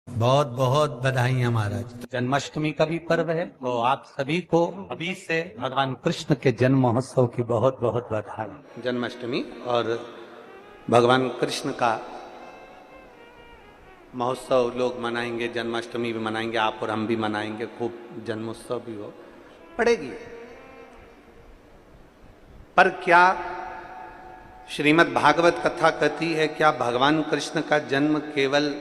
बहुत बहुत बधाई महाराज। जन्माष्टमी का भी पर्व है, तो आप सभी को अभी से भगवान कृष्ण के जन्म महोत्सव की बहुत बहुत बधाई। जन्माष्टमी और भगवान कृष्ण का महोत्सव लोग मनाएंगे, जन्माष्टमी भी मनाएंगे, आप और हम भी मनाएंगे, खूब जन्मोत्सव भी हो पड़ेगी। पर क्या श्रीमद् भागवत कथा कहती है, क्या भगवान कृष्ण का जन्म केवल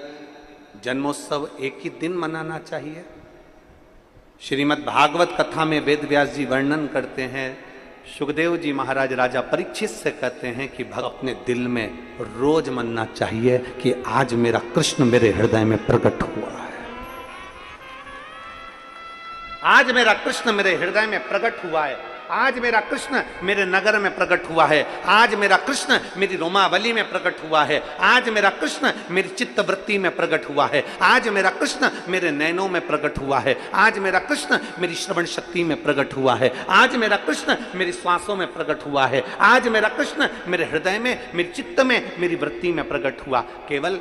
जन्मोत्सव एक ही दिन मनाना चाहिए? श्रीमद् भागवत कथा में वेद व्यास जी वर्णन करते हैं, सुखदेव जी महाराज राजा परीक्षित से कहते हैं कि अपने दिल में रोज मनना चाहिए कि आज मेरा कृष्ण मेरे हृदय में प्रकट हुआ है, आज मेरा कृष्ण मेरे हृदय में प्रकट हुआ है, आज मेरा कृष्ण मेरे नगर में प्रकट हुआ है, आज मेरा कृष्ण मेरी रोमावली में प्रकट हुआ है, आज मेरा कृष्ण मेरी चित्तवृत्ति में प्रकट हुआ है, आज मेरा कृष्ण मेरे नैनों में प्रकट हुआ है, आज मेरा कृष्ण मेरी श्रवण शक्ति में प्रकट हुआ है, आज मेरा कृष्ण मेरी श्वासों में प्रकट हुआ है, आज मेरा कृष्ण मेरे हृदय में, मेरे चित्त में, मेरी वृत्ति में प्रकट हुआ। केवल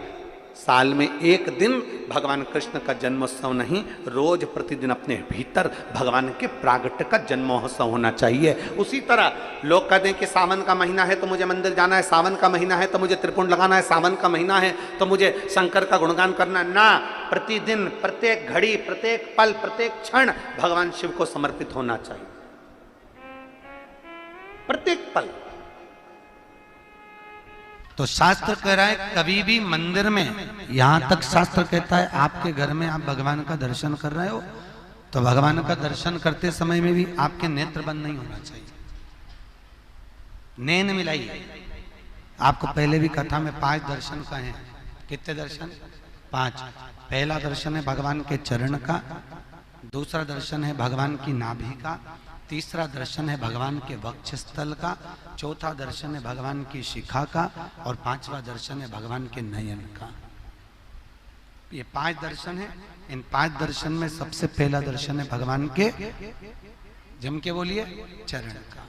साल में एक दिन भगवान कृष्ण का जन्मोत्सव नहीं, रोज प्रतिदिन अपने भीतर भगवान के प्रागट्य का जन्मोत्सव होना चाहिए। उसी तरह लोग कहते हैं कि सावन का महीना है तो मुझे मंदिर जाना है, सावन का महीना है तो मुझे त्रिपुंड लगाना है, सावन का महीना है तो मुझे शंकर का गुणगान करना है। ना, प्रतिदिन, प्रत्येक घड़ी, प्रत्येक पल, प्रत्येक क्षण भगवान शिव को समर्पित होना चाहिए, प्रत्येक पल। तो शास्त्र कह रहा है कभी भी मंदिर में, यहां तक शास्त्र कहता है आपके घर में आप भगवान का दर्शन कर रहे हो तो भगवान का दर्शन करते समय में भी आपके नेत्र बंद नहीं होना चाहिए, नैन मिलाइए। आपको पहले भी कथा में 5 दर्शन का है। कितने दर्शन? 5। पहला दर्शन है भगवान के चरण का, दूसरा दर्शन है भगवान की नाभि का, तीसरा दर्शन है भगवान के वक्षस्थल का, चौथा दर्शन है भगवान की शिखा का, और 5वां दर्शन है भगवान के नयन का। ये 5 दर्शन है। इन 5 दर्शन में सबसे पहला दर्शन है भगवान के, जम के बोलिए, चरण का।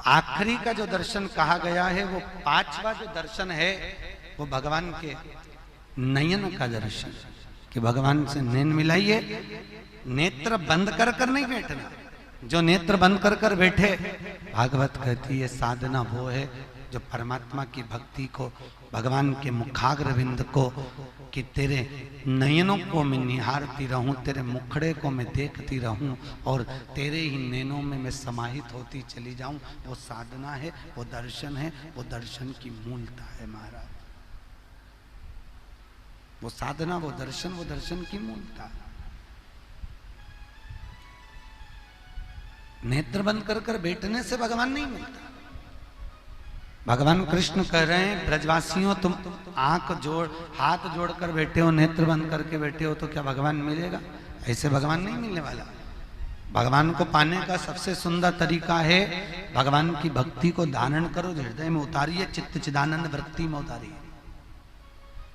आखिरी का जो दर्शन कहा गया है वो 5वां जो दर्शन है वो भगवान के नयन का दर्शन, कि भगवान से नैन मिलाइए। नेत्र बंद कर कर नहीं बैठना। जो नेत्र बंद कर कर बैठे, भागवत कहती है साधना वो है जो परमात्मा की भक्ति को, भगवान के मुखाग्र बिंद को, कि तेरे नयनों को मैं निहारती रहूं, तेरे मुखड़े को मैं देखती रहूं और तेरे ही नैनों में मैं समाहित होती चली जाऊं, वो साधना है, वो दर्शन है, वो दर्शन की मूलता है महाराज। वो साधना, वो दर्शन की मूलता है। नेत्र बंद कर कर बैठने से भगवान नहीं मिलता। भगवान कृष्ण कह रहे हैं ब्रजवासियों, तुम हाथ जोड़कर बैठे हो, नेत्र बंद करके बैठे हो, तो क्या भगवान मिलेगा? ऐसे भगवान नहीं मिलने वाला। भगवान को पाने का सबसे सुंदर तरीका है भगवान की भक्ति को धारण करो, हृदय में उतारिए, चित्त चिदानंद वृत्ति में उतारिए।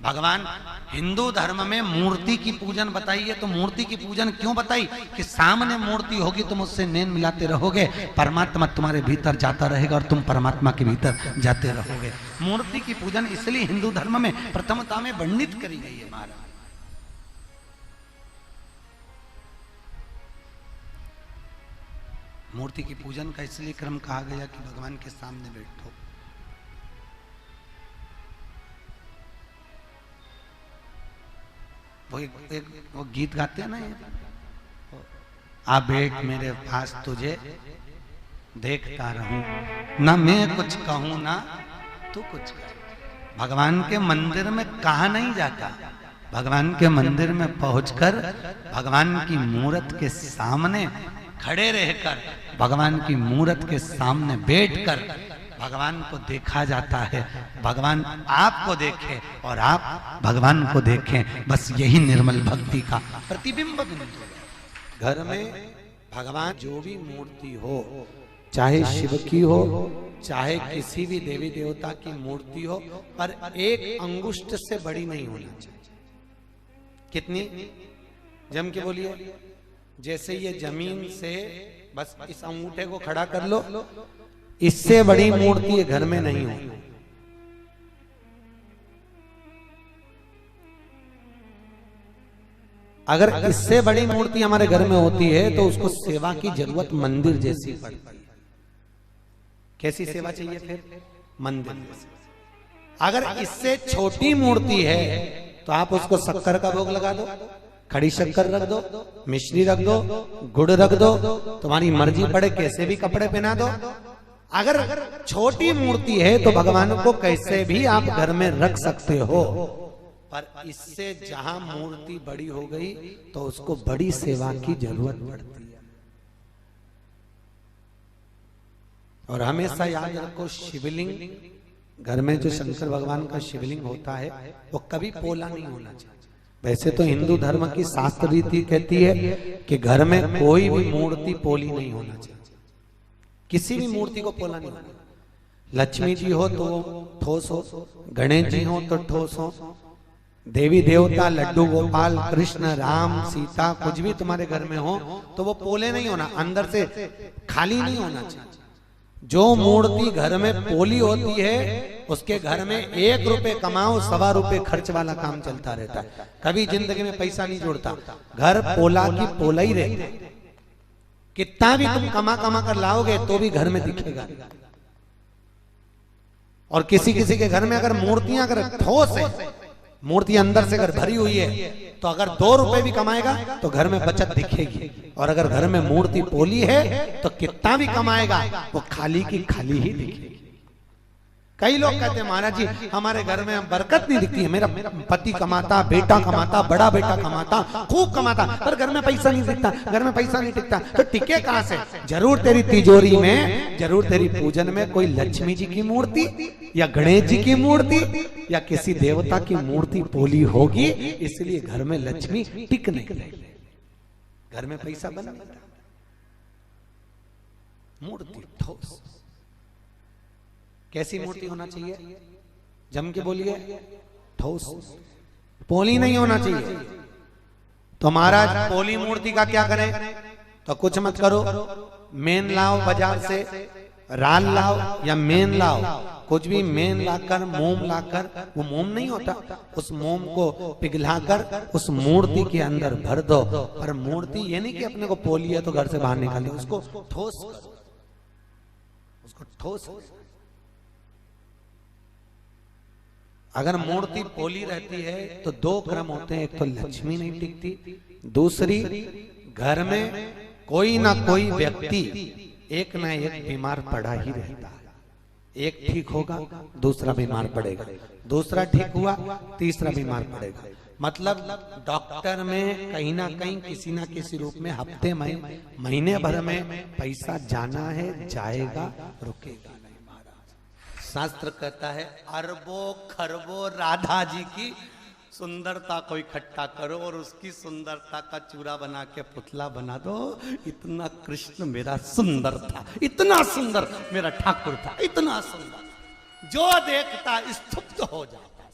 भगवान हिंदू धर्म में मूर्ति की पूजन बताइए, तो मूर्ति की पूजन क्यों बताई? कि सामने मूर्ति होगी, तुम उससे नैन मिलाते रहोगे, परमात्मा तुम्हारे भीतर जाता रहेगा और तुम परमात्मा के भीतर जाते रहोगे। मूर्ति की पूजन इसलिए हिंदू धर्म में प्रथमता में वर्णित करी गई है महाराज। मूर्ति की पूजन का इसलिए क्रम कहा गया कि भगवान के सामने बैठो। वो गीत गाते हैं ना, ये आ बैठ मेरे पास तुझे देखता रहूं, ना मैं कुछ कहूं ना तू कुछ कर। भगवान के मंदिर में कहा नहीं जाता, भगवान के मंदिर में पहुंचकर भगवान की मूरत के सामने खड़े रहकर, भगवान की मूरत के सामने बैठकर भगवान को देखा जाता है। भगवान आपको देखे और आप भगवान को देखें, बस यही निर्मल भक्ति का प्रतिबिंब बिंदु है। घर में भगवान जो भी मूर्ति हो, चाहे शिव की हो, चाहे किसी भी देवी देवता की मूर्ति हो, पर 1 अंगुष्ठ से बड़ी नहीं होनी चाहिए। कितनी? जम के बोलिए। जैसे ये जमीन से बस इस अंगूठे को खड़ा कर लो, इससे बड़ी मूर्ति घर में नहीं हो। अगर इससे बड़ी मूर्ति हमारे घर में होती है तो उसको सेवा की जरूरत मंदिर जैसी पड़ती है। कैसी सेवा चाहिए फिर? मंदिर जैसी। अगर इससे छोटी मूर्ति है तो आप उसको शक्कर का भोग लगा दो, खड़ी शक्कर रख दो, मिश्री रख दो, गुड़ रख दो, तुम्हारी मर्जी पड़े कैसे भी कपड़े पहना दो। अगर छोटी मूर्ति है तो भगवान को कैसे भी आप घर में रख सकते हो, पर इससे जहां मूर्ति बड़ी हो गई तो उसको बड़ी सेवा की जरूरत पड़ती है। और हमेशा याद रखो, शिवलिंग घर में जो शंकर भगवान का शिवलिंग होता है वो कभी पोला नहीं होना चाहिए। वैसे तो हिंदू धर्म की शास्त्र रीति कहती है कि घर में कोई भी मूर्ति पोली नहीं होना चाहिए, किसी भी मूर्ति को पोला नहीं होना। लक्ष्मी जी हो तो ठोस हो, गणेश जी हो तो ठोस हो, देवी देवता, लड्डू गोपाल, कृष्ण, राम, सीता, कुछ भी तुम्हारे घर में हो तो वो पोले नहीं होना, अंदर से खाली नहीं होना चाहिए। जो मूर्ति घर में पोली होती है उसके घर में 1 रुपए कमाओ 1.25 रुपए खर्च वाला काम चलता रहता है, कभी जिंदगी में पैसा नहीं जोड़ता। घर पोला की पोला ही रहता है, कितना भी तुम कमा कमा कर लाओगे तो भी घर में दिखेगा। और किसी किसी के घर में अगर मूर्तियां अगर ठोस है, मूर्ति अंदर से अगर भरी हुई है तो अगर 2 रुपए भी कमाएगा तो घर में बचत दिखेगी। और अगर घर में मूर्ति पोली है तो कितना भी कमाएगा वो खाली की खाली ही दिखेगी। कई लोग कहते हैं महाराज जी हमारे घर में बरकत नहीं दिखती है, मेरा पति कमाता, बेटा कमाता, बड़ा बेटा कमाता, खूब कमाता, पर घर में पैसा नहीं दिखता, घर में पैसा नहीं टिकता। तो टिके कहां से? जरूर तेरी तिजोरी में, जरूर तेरी पूजन में कोई लक्ष्मी जी की मूर्ति या गणेश जी की मूर्ति या किसी देवता की मूर्ति पोली होगी, इसलिए घर में लक्ष्मी टिक नहीं रहेगी, घर में पैसा बन नहीं रहा। मूर्ति ठोस। कैसी मूर्ति होना चाहिए? जम के बोलिए, ठोस, पोली नहीं होना चाहिए। तो महाराज पोली मूर्ति का क्या करें? तो कुछ मत करो, मेन लाओ बाजार से, राल लाओ या मेन लाओ, कुछ भी मेन लाकर, मोम लाकर, वो मोम नहीं होता, उस मोम को पिघलाकर उस मूर्ति के अंदर भर दो। पर मूर्ति ये नहीं कि अपने को पोली है तो घर से बाहर निकाले, उसको ठोस करो, उसको ठोस। अगर मूर्ति पोली रहती है तो 2 क्रम होते हैं, एक तो लक्ष्मी नहीं टिकती, दूसरी घर में कोई ना कोई व्यक्ति एक ना एक बीमार पड़ा ही रहता है। एक ठीक होगा दूसरा बीमार पड़ेगा, दूसरा ठीक हुआ तीसरा बीमार पड़ेगा। मतलब डॉक्टर में कहीं ना कहीं किसी ना किसी रूप में हफ्ते में, महीने भर में पैसा जाना है, जाएगा, रुकेगा। शास्त्र कहता है अरबों खरबों राधा जी की सुंदरता को इकट्ठा करो और उसकी सुंदरता का चूरा बना के पुतला बना दो। इतना कृष्ण मेरा सुंदर था, इतना सुंदर मेरा ठाकुर था, इतना सुंदर, जो देखता स्तुप्त हो जाता।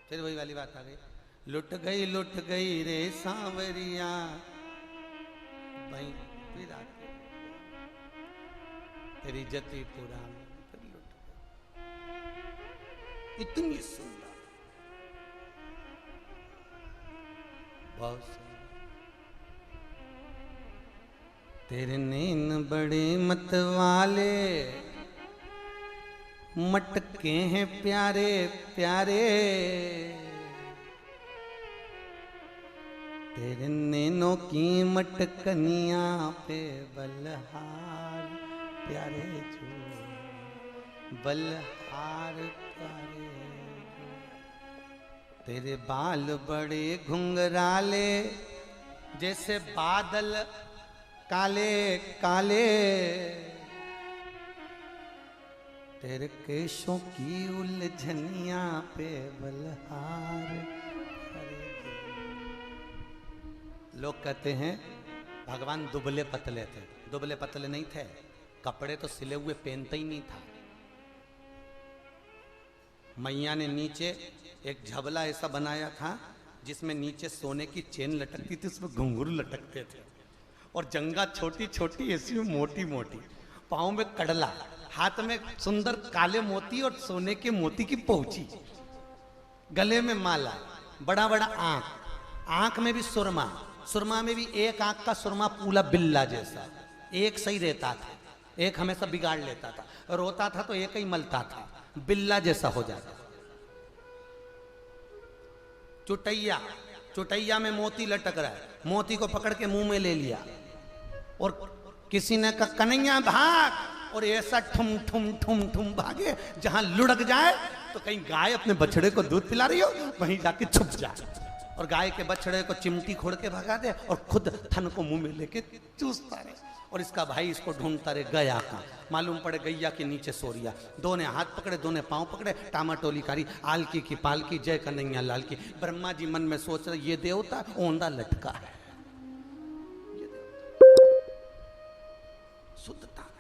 फिर वही वाली बात आ गई, लुट गई रे सांवरिया भाई तेरी जती पुरानी, फिर लुट गई। इतनी सुंदर, बहुत सुंदर, तेरे नैन बड़े मतवाले, मटके हैं प्यारे प्यारे, तेरे नैनों की मटकनिया पे बलहार प्यारे जो, बलहार प्यारे जो, तेरे बाल बड़े घुंघराले जैसे बादल काले काले, तेरे केशों की उलझनिया पे बलहार। लोग कहते हैं भगवान दुबले पतले थे, दुबले पतले नहीं थे, कपड़े तो सिले हुए पहनते ही नहीं था। मैया ने नीचे एक झबला ऐसा बनाया था जिसमें नीचे सोने की चेन लटकती थी, उसमें घुंघरू लटकते थे, और जंगा छोटी छोटी ऐसी मोटी मोटी, पाँव में कड़ला, हाथ में सुंदर काले मोती और सोने के मोती की पहुंची, गले में माला, बड़ा बड़ा आंख, आंख में भी सुरमा, सुरमा में भी एक आंख का सुरमा पूरा बिल्ला जैसा, एक सही रहता था, एक हमेशा बिगाड़ लेता था, रोता था तो एक ही मलता था, बिल्ला जैसा हो जाता। चुटैया, चुटैया में मोती लटक रहा है, मोती को पकड़ के मुंह में ले लिया और किसी ने कहा कन्हैया भाग, और ऐसा ठुम ठुम ठुम ठुम भागे जहां लुढ़क जाए तो कहीं गाय अपने बछड़े को दूध पिला रही हो वहीं जाके छुप जाए, और गाय के बछड़े को चिमटी खोड़ के भगा दे और खुद थन को मुंह में लेके चूसता रहे, और इसका भाई इसको ढूंढता रहे गया का, मालूम पड़े गैया के नीचे सोरिया, दोने हाथ पकड़े दोने पांव पकड़े, टामाटोली कारी, आलकी की पालकी, जय कन्हैया लाल की। ब्रह्मा जी मन में सोच रहे ये देवता ओंधा लटका है, शुद्धता नहीं।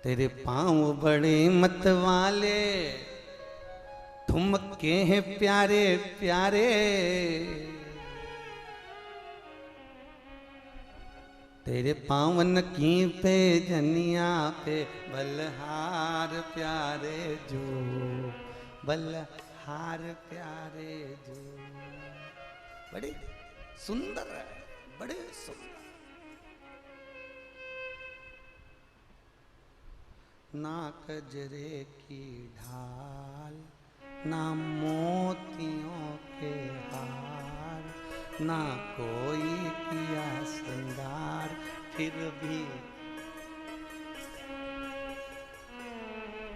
तेरे पांव बड़े मत वाले, ठुमके हैं प्यारे प्यारे, तेरे पावन की पे जनिया पे बलहार प्यारे जो, बलहार प्यारे जो, बड़े सुंदर है, बड़े सुंदर। ना कजरे की ढाल, ना मोतियों के हार, ना कोई किया श्रृंगार, फिर भी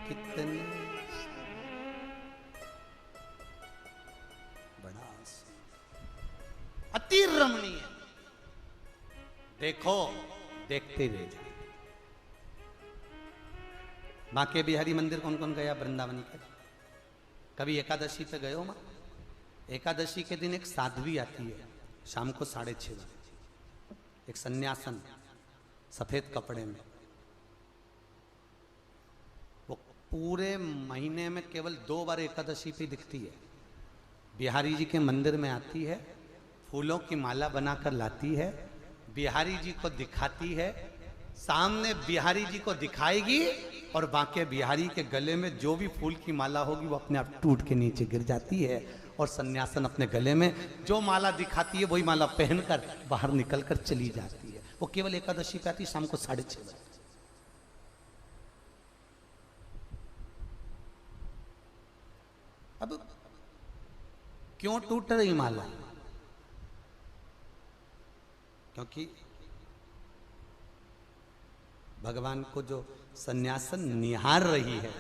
कितने बड़ा अति रमणीय, देखो देखते रह जाए। बांके बिहारी मंदिर कौन कौन गया वृंदावन के? कभी एकादशी पे गए हो मां? एकादशी के दिन एक साध्वी आती है शाम को 6:30 बजे, एक सन्यासन सफेद कपड़े में, वो पूरे महीने में केवल 2 बार एकादशी पे दिखती है। बिहारी जी के मंदिर में आती है, फूलों की माला बनाकर लाती है, बिहारी जी को दिखाती है, सामने बिहारी जी को दिखाएगी और बांके बिहारी के गले में जो भी फूल की माला होगी वो अपने आप टूट के नीचे गिर जाती है, और सन्यासन अपने गले में जो माला दिखाती है वही माला पहनकर बाहर निकलकर चली जाती है। वो केवल एकादशी पे आती शाम को 6:30 बजे। अब क्यों टूट रही माला? क्योंकि भगवान को जो सन्यासन निहार रही है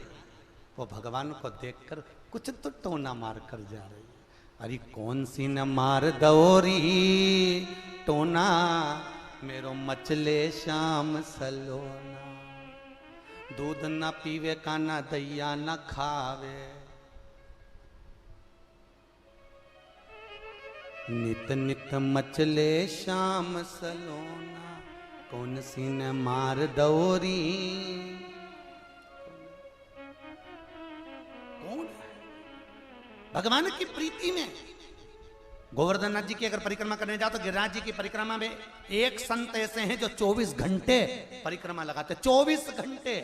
वो भगवान को देखकर कुछ तो टोना मार कर जा रही है। अरे कौन सी न मार दौरी टोना, मेरो मचले शाम सलोना, दूध न पीवे का ना दैया न खावे, नित नित मचले शाम सलोना, कौन सी न मार दौरी। कौन है? भगवान की प्रीति में गोवर्धन नाथ जी की अगर परिक्रमा करने जाओ तो गिरिराज जी की परिक्रमा में एक संत ऐसे हैं जो 24 घंटे परिक्रमा लगाते, 24 घंटे,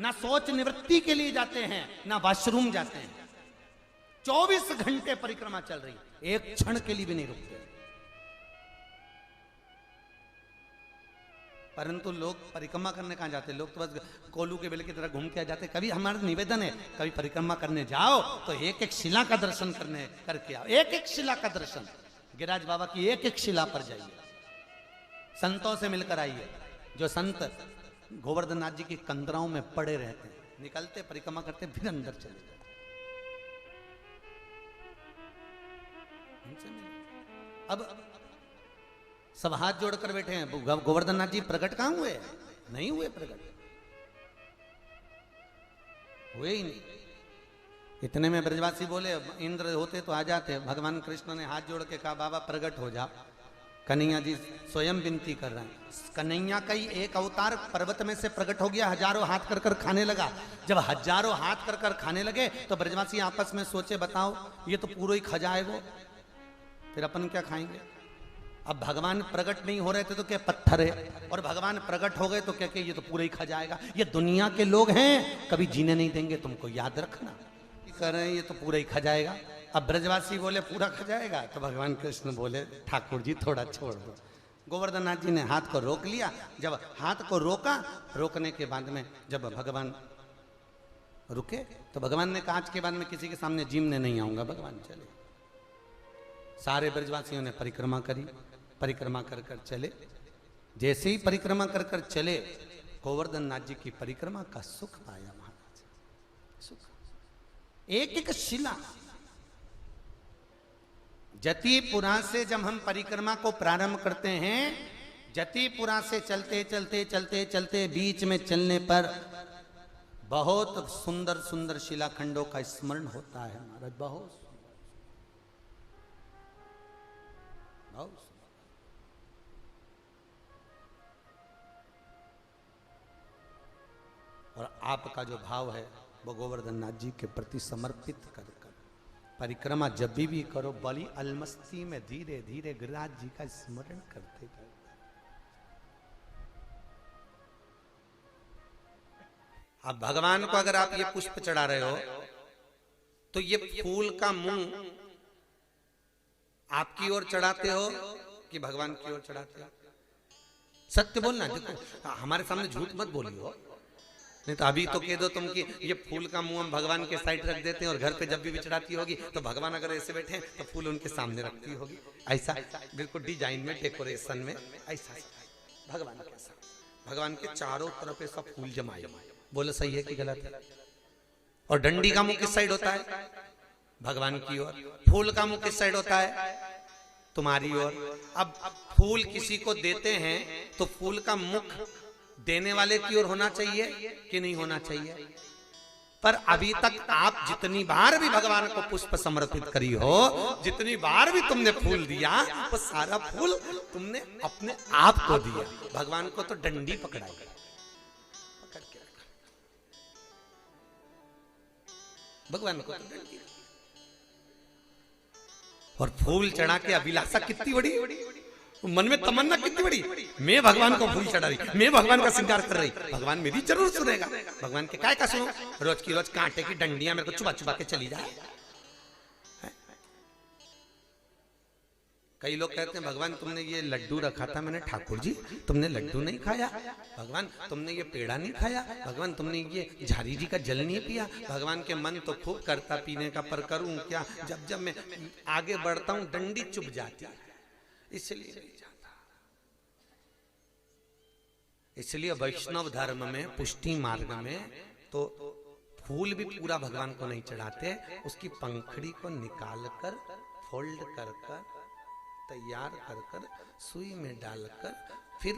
ना सोच निवृत्ति के लिए जाते हैं ना वॉशरूम जाते हैं, 24 घंटे परिक्रमा चल रही, एक क्षण के लिए भी नहीं रुकते। परंतु लोग परिक्रमा करने कहां जाते? लोग तो बस कोलू के बेल की तरह घूम के आ जाते। कभी हमारा निवेदन है कभी परिक्रमा करने जाओ तो एक एक शिला का दर्शन करने करके आओ, एक एक शिला का दर्शन, गिरिराज बाबा की एक एक शिला पर जाइए, संतों से मिलकर आइए। जो संत गोवर्धन नाथ जी की कंदराओं में पड़े रहते हैं, निकलते परिक्रमा करते फिर अंदर चले जाते। अब सब हाथ जोड़कर बैठे हैं, गोवर्धन नाथ जी प्रकट कहां हुए? नहीं हुए प्रकट, हुए ही नहीं। इतने में ब्रजवासी बोले इंद्र होते तो आ जाते। भगवान कृष्ण ने हाथ जोड़ के कहा बाबा प्रकट हो जा। कन्हैया जी स्वयं विनती कर रहे हैं। कन्हैया का ही एक अवतार पर्वत में से प्रकट हो गया, हजारों हाथ कर कर खाने लगा। जब हजारों हाथ कर कर खाने लगे तो ब्रजवासी आपस में सोचे बताओ ये तो पूरा ही खजा है वो, फिर अपन क्या खाएंगे? अब भगवान प्रकट नहीं हो रहे थे तो क्या पत्थर है, और भगवान प्रकट हो गए तो क्या ये तो पूरा ही खा जाएगा। ये दुनिया के लोग हैं, कभी जीने नहीं देंगे तुमको, याद रखना। कह रहे हैं ये तो पूरा ही खा जाएगा। अब ब्रजवासी बोले पूरा खा जाएगा, तो भगवान कृष्ण बोले ठाकुर जी थोड़ा छोड़ दो। गोवर्धन नाथ जी ने हाथ को रोक लिया। जब हाथ को रोका, रोकने के बाद में जब भगवान रुके तो भगवान ने कहा आज के बाद में किसी के सामने जीमने नहीं आऊंगा। भगवान चले। सारे ब्रजवासियों ने परिक्रमा करी, परिक्रमा कर कर चले। जैसे ही परिक्रमा कर कर चले, गोवर्धन नाथ जी की परिक्रमा का सुख पाया महाराज, सुख। एक एक शिला, जतिपुरा से जब हम परिक्रमा को प्रारंभ करते हैं, जतिपुरा से चलते चलते चलते चलते बीच में चलने पर बहुत सुंदर सुंदर शिलाखंडों का स्मरण होता है महाराज, बहुत बहुत। और आपका जो भाव है वो गोवर्धन नाथ जी के प्रति समर्पित कर कर परिक्रमा जब भी करो, बड़ी अलमस्ती में धीरे धीरे गिरिराज जी का स्मरण करते करते। अब भगवान को अगर आप ये पुष्प चढ़ा रहे हो तो ये फूल का मुंह आपकी ओर चढ़ाते हो कि भगवान की ओर चढ़ाते हो? सत्य बोलना। देखो हमारे सामने झूठ मत बोलियो, नहीं तो अभी तो कह दो तुम कि ये फूल का मुंह हम भगवान के साइड रख देते हैं और घर पे जब भी चढ़ाती होगी तो भगवान अगर ऐसे बैठे हैं तो फूल उनके सामने रखती होगी। ऐसा बिल्कुल डिजाइन में, डेकोरेशन में ऐसा भगवान के साथ, भगवान के चारों तरफ ऐसा फूल जमाए। बोलो सही है कि गलत है? और डंडी का मुंह किस साइड होता है? भगवान की ओर। फूल का मुंह किस साइड होता है? तुम्हारी ओर। अब फूल किसी को देते हैं तो फूल का मुख देने वाले की ओर होना चाहिए कि नहीं होना चाहिए? पर अभी तक आप जितनी बार भी भगवान को पुष्प समर्पित करी हो, जितनी बार भी तुमने फूल दिया, वो सारा फूल तुमने अपने आप को दिया। भगवान को तो डंडी पकड़ाई, पकड़ के रखा भगवान को तो डंडी। और फूल चढ़ा के अभिलाषा कितनी बड़ी, मन में तमन्ना कितनी बड़ी, मैं भगवान को फूल चढ़ा रही, मैं भगवान का श्रृंगार कर रही, भगवान मेरी जरूर सुनेगा। भगवान के काय का सुनो? रोज की रोज कांटे की डंडियां मेरे को चुबा चुबा के चली जाए। कई लोग कहते हैं भगवान तुमने ये लड्डू रखा था, मैंने ठाकुर जी तुमने लड्डू नहीं खाया, भगवान तुमने ये पेड़ा नहीं खाया, भगवान तुमने ये झारी जी का जल नहीं पिया। भगवान के मन तो खूब करता पीने का, पर करूं क्या? जब जब मैं आगे बढ़ता हूं डंडी चुभ जाती है, इसलिए नहीं जाता। इसलिए वैष्णव धर्म में, पुष्टि मार्ग में तो फूल भी पूरा भगवान को नहीं चढ़ाते, उसकी पंखड़ी को निकाल कर, फोल्ड कर कर, तैयार कर कर, सुई में डालकर, फिर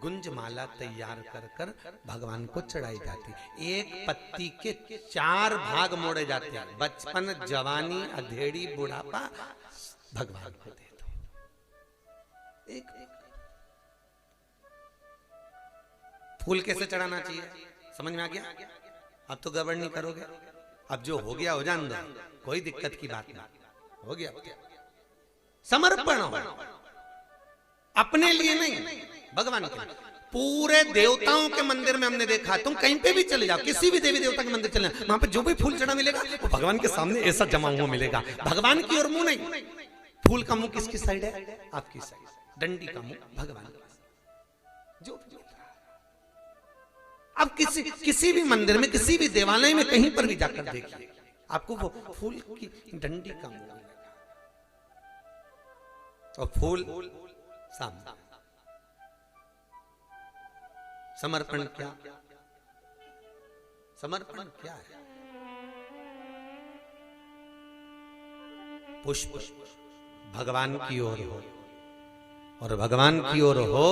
गुंज माला तैयार कर कर भगवान को चढ़ाई जाती। एक पत्ती के 4 भाग मोड़े जाते हैं। बचपन, जवानी, अधेड़ी, बुढ़ापा भगवान को दे दो। एक फूल कैसे चढ़ाना चाहिए समझ में आ गया? अब तो गड़बड़ नहीं करोगे। अब जो हो गया हो जान दो, कोई दिक्कत की बात नहीं, हो गया। समर्पण हो, अपने लिए नहीं, भगवान के लिए। पूरे देवताओं के मंदिर में हमने देखा, तुम कहीं पे भी चले जाओ, किसी भी देवी देवता के मंदिर चले जाओ, वहां पे जो भी फूल चढ़ा मिलेगा वो भगवान के सामने ऐसा जमा हुआ मिलेगा। भगवान की ओर मुंह नहीं। फूल का मुंह किसकी साइड है? आपकी साइड। डंडी का मुंह भगवान जो। अब किसी भी मंदिर में, किसी भी देवालय में, कहीं पर भी जाकर देखिए, आपको वो फूल की डंडी का मुंह मिलेगा और फूल सामने। समर्पण क्या? समर्पण क्या है? पुष्प भगवान की ओर हो, और भगवान की ओर हो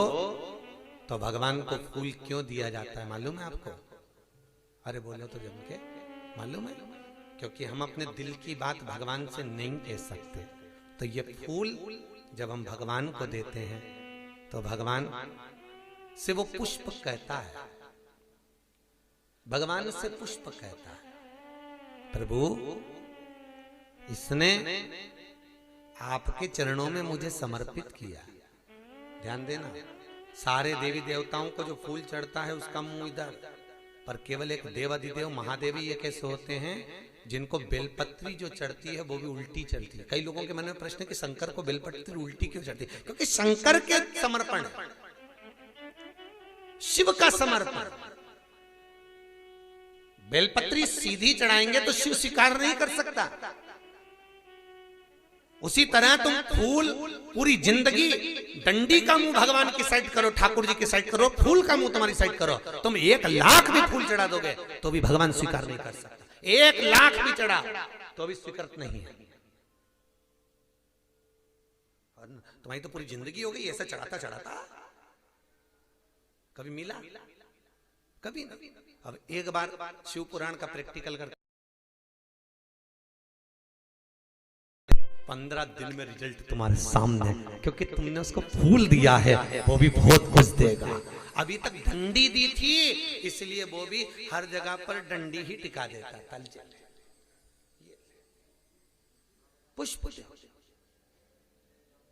तो भगवान को फूल क्यों दिया जाता है मालूम है आपको? अरे बोलो तो जम के मालूम है? क्योंकि हम अपने दिल की बात भगवान से नहीं कह सकते। तो ये फूल जब हम भगवान को देते हैं तो भगवान से वो पुष्प कहता है, भगवान से पुष्प कहता है, प्रभु इसने आपके चरणों में मुझे समर्पित किया, ध्यान देना, सारे देवी देवताओं को जो फूल चढ़ता है उसका मुंह इधर, पर केवल एक देवाधिदेव महादेवी ये कैसे होते हैं जिनको बेलपत्री जो चढ़ती है वो भी उल्टी चढ़ती है। कई लोगों के मन में प्रश्न है कि शंकर को बेलपत्री उल्टी क्यों चढ़ती है? क्योंकि शंकर के समर्पण है, शिव का समर्पण। बेलपत्री सीधी चढ़ाएंगे तो शिव स्वीकार नहीं कर सकता। उसी तरह तुम फूल पूरी जिंदगी डंडी का मुंह भगवान की साइड करो, ठाकुर जी की साइड करो, फूल का मुंह तुम्हारी साइड करो, तुम 1 लाख भी फूल चढ़ा दोगे तो भी भगवान स्वीकार नहीं कर सकता। 1 लाख भी चढ़ा तो भी स्वीकृत नहीं है। तुम्हारी तो पूरी जिंदगी हो गई ऐसा चढ़ाता चढ़ाता, कभी मिला? कभी नहीं। अब एक बार शिव पुराण का प्रैक्टिकल कर 15 दिन में रिजल्ट तुम्हारे सामने, क्योंकि तुमने उसको फूल दिया है, वो भी बहुत कुछ देगा। अभी तक डंडी दी थी इसलिए वो भी हर जगह पर डंडी ही टिका देता। तल पुष्प,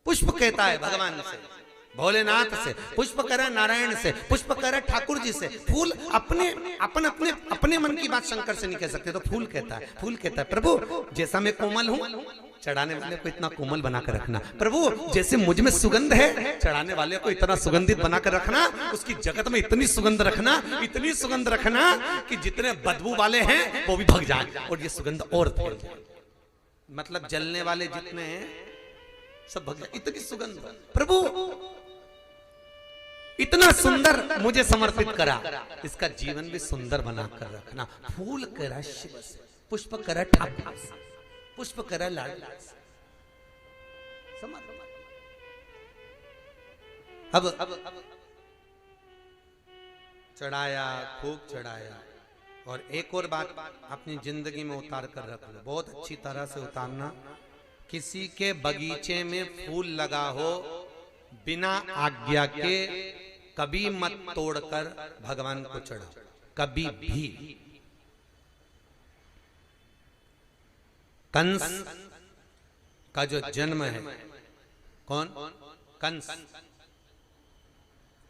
पुष्प कहता है भगवान से, भोलेनाथ से, पुष्प करा नारायण से, पुष्प करा ठाकुर जी से। फूल अपने मन की बात शंकर से नहीं कह सकते, तो फूल कहता है, फूल कहता है प्रभु जैसा मैं कोमल हूं, चढ़ाने वाले को इतना कोमल बनाकर रखना। प्रभु जैसे मुझ में सुगंध है, चढ़ाने वाले को इतना सुगंधित बनाकर रखना, उसकी जगत में इतनी सुगंध रखना, इतनी सुगंध रखना कि जितने बदबू वाले हैं वो भी भग जाए और ये सुगंध और फैल जाए। मतलब जलने वाले जितने हैं सब भग जाए, इतनी सुगंध। प्रभु इतना सुंदर मुझे समर्पित करा, इसका जीवन भी सुंदर बनाकर रखना। फूल करा शिव से, पुष्प करा ठाकुर से, पुष्प करा लाडला से। अब चढ़ाया, खूब चढ़ाया। और एक और बात अपनी जिंदगी में उतार कर रख लो, बहुत अच्छी तरह से उतारना। किसी के बगीचे में फूल लगा हो, बिना आज्ञा के कभी मत तोड़कर भगवान को चढ़ाओ, कभी भी। कंस का जो जन्म है, कौन? कंस।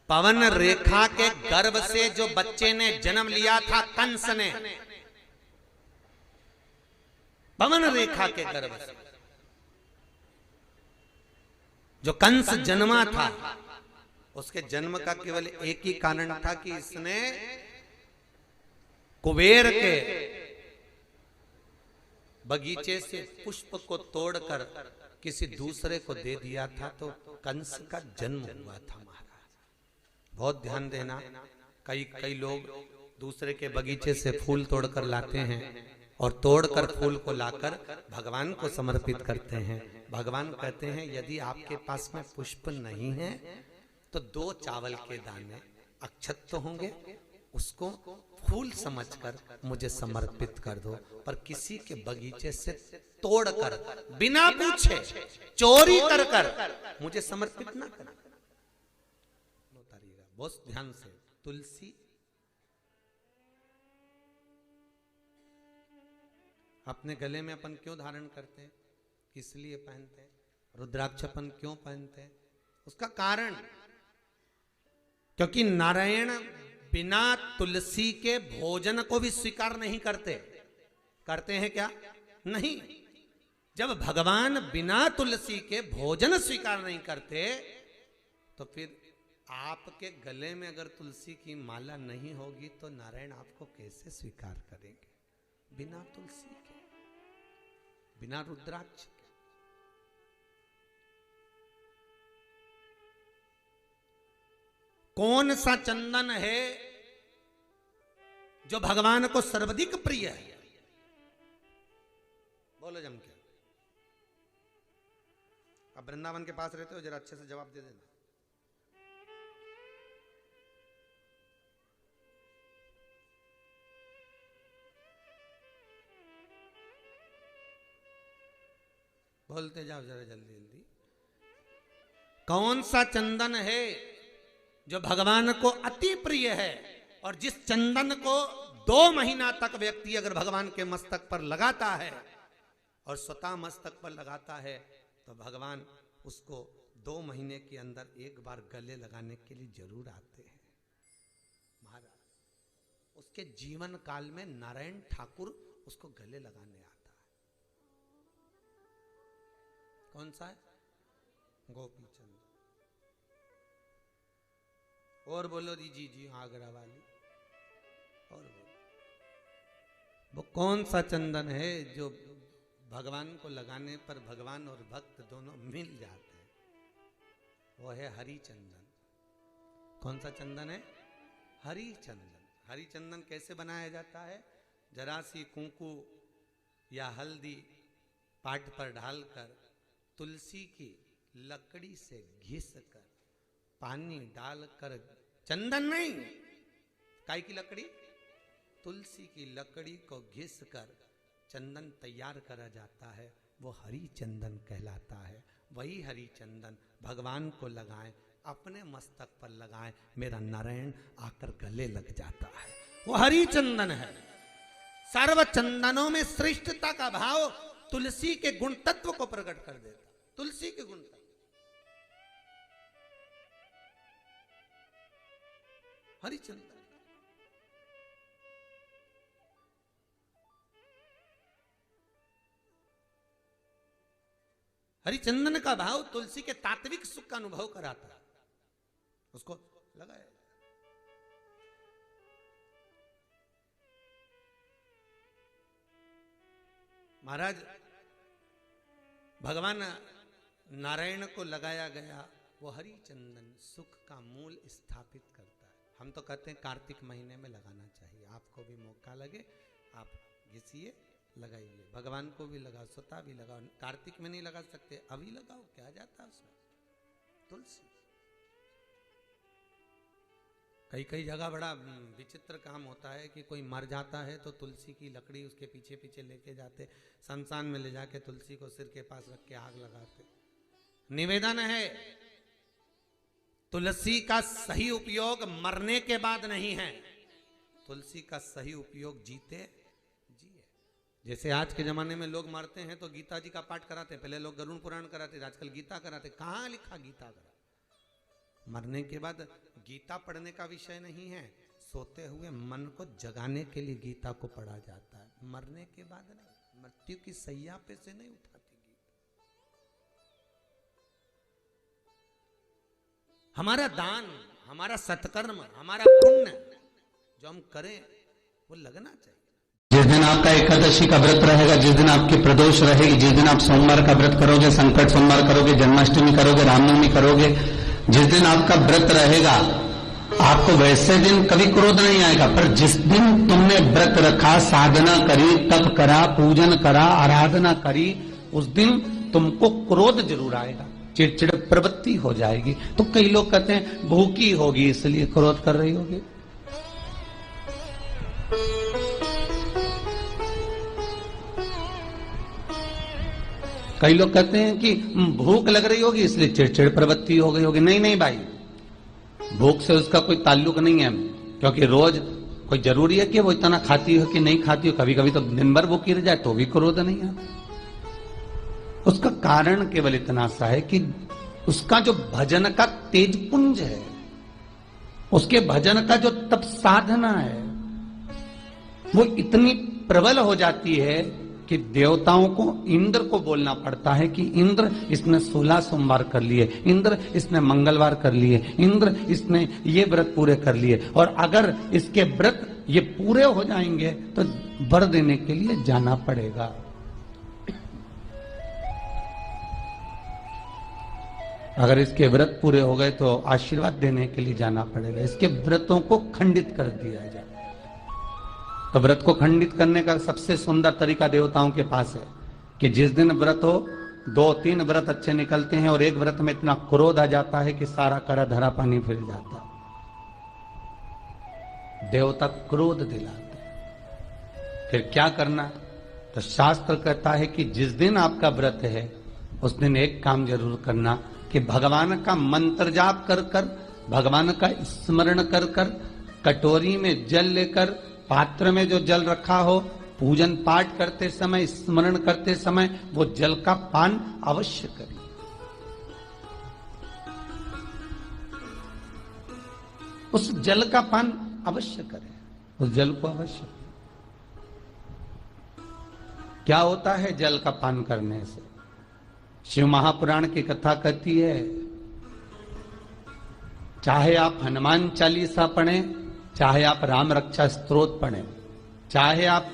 पवन रेखा के गर्भ से जो बच्चे ने जन्म लिया था कंस ने, पवन रेखा के गर्भ से जो कंस जन्मा था, उसके जन्म का केवल एक ही कारण था कि इसने कुबेर के बगीचे से पुष्प को तोड़कर किसी दूसरे को दे दिया था, तो कंस का जन्म हुआ था। महाराज बहुत ध्यान देना, कई लोग दूसरे के बगीचे से फूल तोड़कर लाते हैं और तोड़कर फूल को लाकर भगवान को समर्पित करते हैं। भगवान कहते हैं यदि आपके पास में पुष्प नहीं है तो 2 चावल के दाने अक्षत तो होंगे, उसको फूल समझकर मुझे समर्पित कर दो, पर किसी के बगीचे से तोड़कर बिना पूछे चोरी कर मुझे समर्पित ना करना। उतारिएगा बहुत ध्यान से। तुलसी अपने गले में अपन क्यों धारण करते हैं, किस लिए पहनते हैं? रुद्राक्ष अपन क्यों पहनते हैं? उसका कारण, क्योंकि नारायण बिना तुलसी के भोजन को भी स्वीकार नहीं करते। करते हैं क्या? नहीं। जब भगवान बिना तुलसी के भोजन स्वीकार नहीं करते तो फिर आपके गले में अगर तुलसी की माला नहीं होगी तो नारायण आपको कैसे स्वीकार करेंगे? बिना तुलसी के, बिना रुद्राक्ष के। कौन सा चंदन है जो भगवान को सर्वाधिक प्रिय है? बोलो जम के। अब वृंदावन के पास रहते हो, जरा अच्छे से जवाब दे देना। बोलते जाओ जरा जल्दी जल्दी। कौन सा चंदन है जो भगवान को अति प्रिय है और जिस चंदन को 2 महीना तक व्यक्ति अगर भगवान के मस्तक पर लगाता है और स्वतः मस्तक पर लगाता है तो भगवान उसको 2 महीने के अंदर एक बार गले लगाने के लिए जरूर आते हैं महाराज। उसके जीवन काल में नारायण ठाकुर उसको गले लगाने आता है। कौन सा है? गोपी चंदन। और बोलो जी आगरा वाली, और बोलो वो कौन सा चंदन है जो भगवान को लगाने पर भगवान और भक्त दोनों मिल जाते हैं? वो है हरि चंदन। कौन सा चंदन है? हरि चंदन। हरि चंदन कैसे बनाया जाता है? जरा सी कुंकू या हल्दी पाट पर डालकर तुलसी की लकड़ी से घिस कर पानी डालकर, चंदन नहीं, काय की लकड़ी? तुलसी की लकड़ी को घिस कर चंदन तैयार करा जाता है, वो हरि चंदन कहलाता है। वही हरि चंदन भगवान को लगाएं, अपने मस्तक पर लगाएं, मेरा नारायण आकर गले लग जाता है। वो हरि चंदन है। सर्व चंदनों में श्रेष्ठता का भाव तुलसी के गुण तत्व को प्रकट कर देता। तुलसी के गुण तत्व हरि चंदन। हरिचंदन का भाव तुलसी के तात्विक सुख का अनुभव कराता है, उसको लगाया। महाराज भगवान नारायण को लगाया गया वो हरिचंदन सुख का मूल स्थापित करता है। हम तो कहते हैं कार्तिक महीने में लगाना चाहिए। आपको भी मौका लगे आप घिसिए, लगाइए, भगवान को भी लगाओ, स्वतः भी लगाओ। कार्तिक में नहीं लगा सकते, अभी लगाओ, क्या जाता है उसमें? तुलसी। कई जगह बड़ा विचित्र काम होता है कि कोई मर जाता है तो तुलसी की लकड़ी उसके पीछे पीछे लेके जाते, शमशान में ले जाके तुलसी को सिर के पास रख के आग लगाते। निवेदन है तुलसी का सही उपयोग मरने के बाद नहीं है, तुलसी का सही उपयोग जीते जिए। जैसे आज के जमाने में लोग मरते हैं तो गीता जी का पाठ कराते, पहले लोग गरुड़ पुराण कराते, आजकल गीता कराते। कहां लिखा गीता करा? मरने के बाद गीता पढ़ने का विषय नहीं है, सोते हुए मन को जगाने के लिए गीता को पढ़ा जाता है। मरने के बाद नहीं, मृत्यु की सैया पे से नहीं उठाती गीता। हमारा दान, हमारा सत्कर्म, हमारा पुण्य जो हम करें वो लगना चाहिए। जिस दिन आपका एकादशी का व्रत रहेगा, जिस दिन आपकी प्रदोष रहेगी, जिस दिन आप सोमवार का व्रत करोगे, संकट सोमवार करोगे, जन्माष्टमी करोगे, रामनवमी करोगे, जिस दिन आपका व्रत रहेगा आपको वैसे दिन कभी क्रोध नहीं आएगा। पर जिस दिन तुमने व्रत रखा, साधना करी, तप करा, पूजन करा, आराधना करी, उस दिन तुमको क्रोध जरूर आएगा, चिड़चिड़ प्रवृत्ति हो जाएगी। तो कई लोग कहते हैं भूखी होगी इसलिए क्रोध कर रही होगी। कई लोग कहते हैं कि भूख लग रही होगी इसलिए चिड़चिड़ प्रवृत्ति हो गई होगी। नहीं नहीं भाई, भूख से उसका कोई ताल्लुक नहीं है, क्योंकि रोज कोई जरूरी है कि वो इतना खाती हो कि नहीं खाती हो। कभी कभी तो दिन भर भूखी रह जाए तो भी क्रोध नहीं है। उसका कारण केवल इतना सा है कि उसका जो भजन का तेज पुंज है, उसके भजन का जो तप साधना है, वो इतनी प्रबल हो जाती है कि देवताओं को, इंद्र को बोलना पड़ता है कि इंद्र इसने 16 सोमवार कर लिए, इंद्र इसने मंगलवार कर लिए, इंद्र इसने ये व्रत पूरे कर लिए, और अगर इसके व्रत ये पूरे हो जाएंगे तो वर देने के लिए जाना पड़ेगा। अगर इसके व्रत पूरे हो गए तो आशीर्वाद देने के लिए जाना पड़ेगा। इसके व्रतों को खंडित कर दिया जाए। तो व्रत को खंडित करने का सबसे सुंदर तरीका देवताओं के पास है कि जिस दिन व्रत हो, 2-3 व्रत अच्छे निकलते हैं और एक व्रत में इतना क्रोध आ जाता है कि सारा करा धरा पानी फिर जाता है। देवता क्रोध दिलाते हैं। फिर क्या करना? तो शास्त्र कहता है कि जिस दिन आपका व्रत है उस दिन एक काम जरूर करना कि भगवान का मंत्र जाप कर कर, भगवान का स्मरण कर कर, कटोरी में जल लेकर, पात्र में जो जल रखा हो, पूजन पाठ करते समय, स्मरण करते समय वो जल का पान अवश्य करें। उस जल का पान अवश्य करें, उस जल को अवश्य। क्या होता है जल का पान करने से? शिव महापुराण की कथा कहती है, चाहे आप हनुमान चालीसा पढ़ें, चाहे आप राम रक्षा स्तोत्र पढ़ें, चाहे आप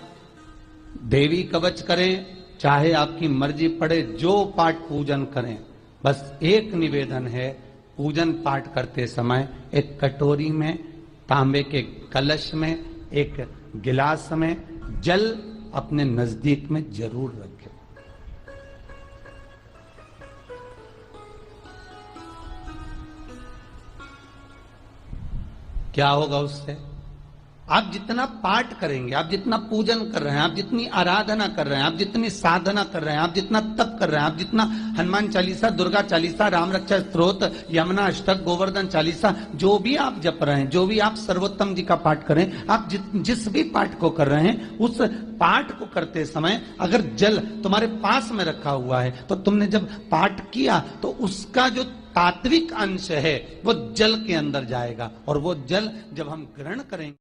देवी कवच करें, चाहे आपकी मर्जी पड़े, जो पाठ पूजन करें, बस एक निवेदन है, पूजन पाठ करते समय एक कटोरी में, तांबे के कलश में, एक गिलास में जल अपने नजदीक में जरूर रखें। क्या होगा उससे? आप जितना पाठ करेंगे, आप जितना पूजन कर रहे हैं, आप जितनी आराधना कर रहे हैं, आप जितनी साधना कर रहे हैं, आप जितना तप कर रहे हैं, आप जितना हनुमान चालीसा, दुर्गा चालीसा, राम रक्षा स्तोत्र, यमुना अष्टक, गोवर्धन चालीसा, जो भी आप जप रहे हैं, जो भी आप सर्वोत्तम जी का पाठ करें, आप जिस भी पाठ को कर रहे हैं, उस पाठ को करते समय अगर जल तुम्हारे पास में रखा हुआ है, तो तुमने जब पाठ किया तो उसका जो तात्विक अंश है वो जल के अंदर जाएगा, और वो जल जब हम ग्रहण करेंगे